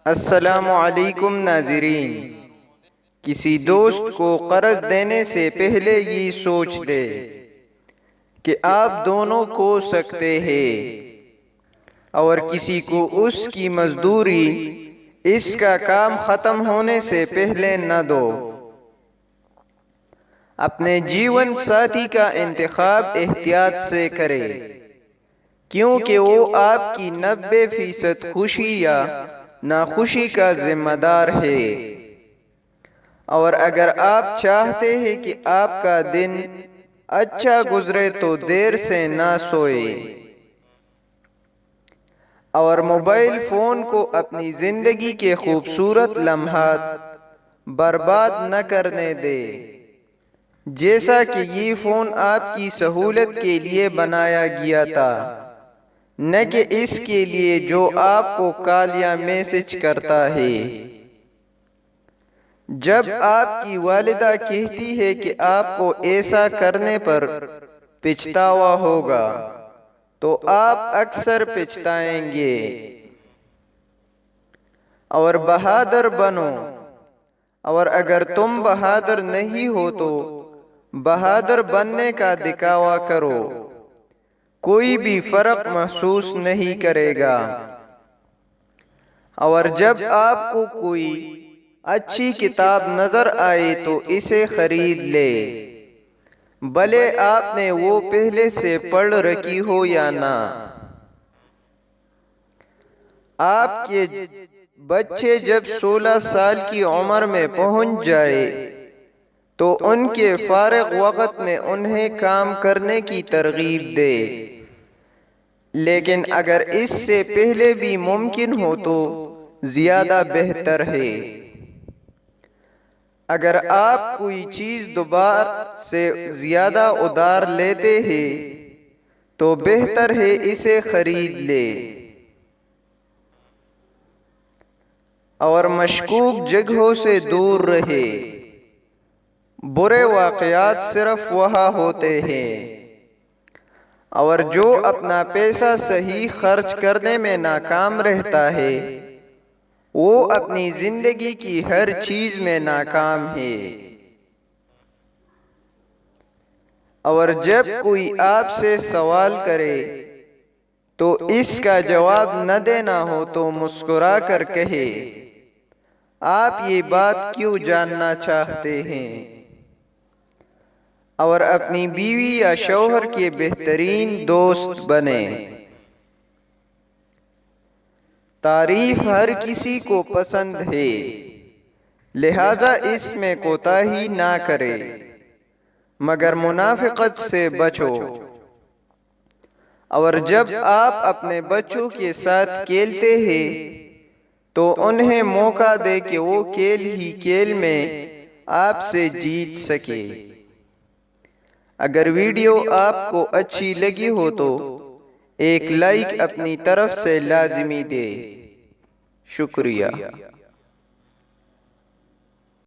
السلام علیکم ناظرین، کسی دوست کو قرض دینے سے پہلے یہ سوچ لے کہ آپ دونوں کھو سکتے ہیں، اور کسی کو اس کی مزدوری اس کا کام ختم ہونے سے پہلے نہ دو۔ اپنے جیون ساتھی کا انتخاب احتیاط سے کرے، کیونکہ وہ آپ کی 90% خوشی یا ناخوشی کا ذمہ دار ہے۔ اور اگر آپ چاہتے ہیں کہ آپ کا دن اچھا گزرے تو دیر سے نہ سوئے، اور موبائل فون کو اپنی زندگی کے خوبصورت لمحات برباد نہ کرنے دے، جیسا کہ یہ فون آپ کی سہولت کے لیے بنایا گیا تھا، نہ کہ اس کے لیے جو آپ کو کال یا میسج کرتا ہے۔ جب آپ کی والدہ کہتی ہے کہ آپ کو ایسا کرنے پر پچھتاوا ہوگا، تو آپ اکثر پچھتائیں گے۔ اور بہادر بنو، اور اگر تم بہادر نہیں ہو تو بہادر بننے کا دکھاوا کرو، کوئی بھی فرق محسوس نہیں کرے گا۔ اور جب آپ کو کوئی اچھی کتاب نظر آئے تو اسے خرید لے، بھلے آپ نے وہ پہلے سے پڑھ رکھی ہو یا نہ۔ آپ کے بچے جب 16 سال کی عمر میں پہنچ جائے تو ان کے فارغ وقت میں انہیں کام کرنے کی ترغیب دے، لیکن اگر اس سے پہلے بھی ممکن ہو تو زیادہ بہتر ہے۔ اگر آپ کوئی چیز دوبارہ سے زیادہ ادھار لیتے ہیں تو بہتر ہے اسے خرید لے۔ اور مشکوک جگہوں سے دور رہے، برے واقعات صرف وہاں ہوتے ہیں۔ اور جو اپنا پیسہ صحیح خرچ کرنے میں ناکام رہتا ہے، وہ اپنی زندگی کی ہر چیز میں ناکام ہے۔ اور جب کوئی آپ سے سوال کرے تو اس کا جواب نہ دینا ہو تو مسکرا کر کہے، آپ یہ بات کیوں جاننا چاہتے ہیں؟ اور اپنی بیوی یا شوہر کے بہترین دوست بنے۔ تعریف ہر کسی کو پسند ہے، لہذا اس میں کوتاہی نہ کرے، مگر منافقت سے بچو۔ اور جب آپ اپنے بچوں کے ساتھ کھیلتے ہیں تو انہیں موقع دے کہ وہ کھیل ہی کھیل میں آپ سے جیت سکے۔ اگر ویڈیو آپ کو اچھی لگی ہو تو ایک لائک اپنی طرف سے لازمی دے۔ شکریہ۔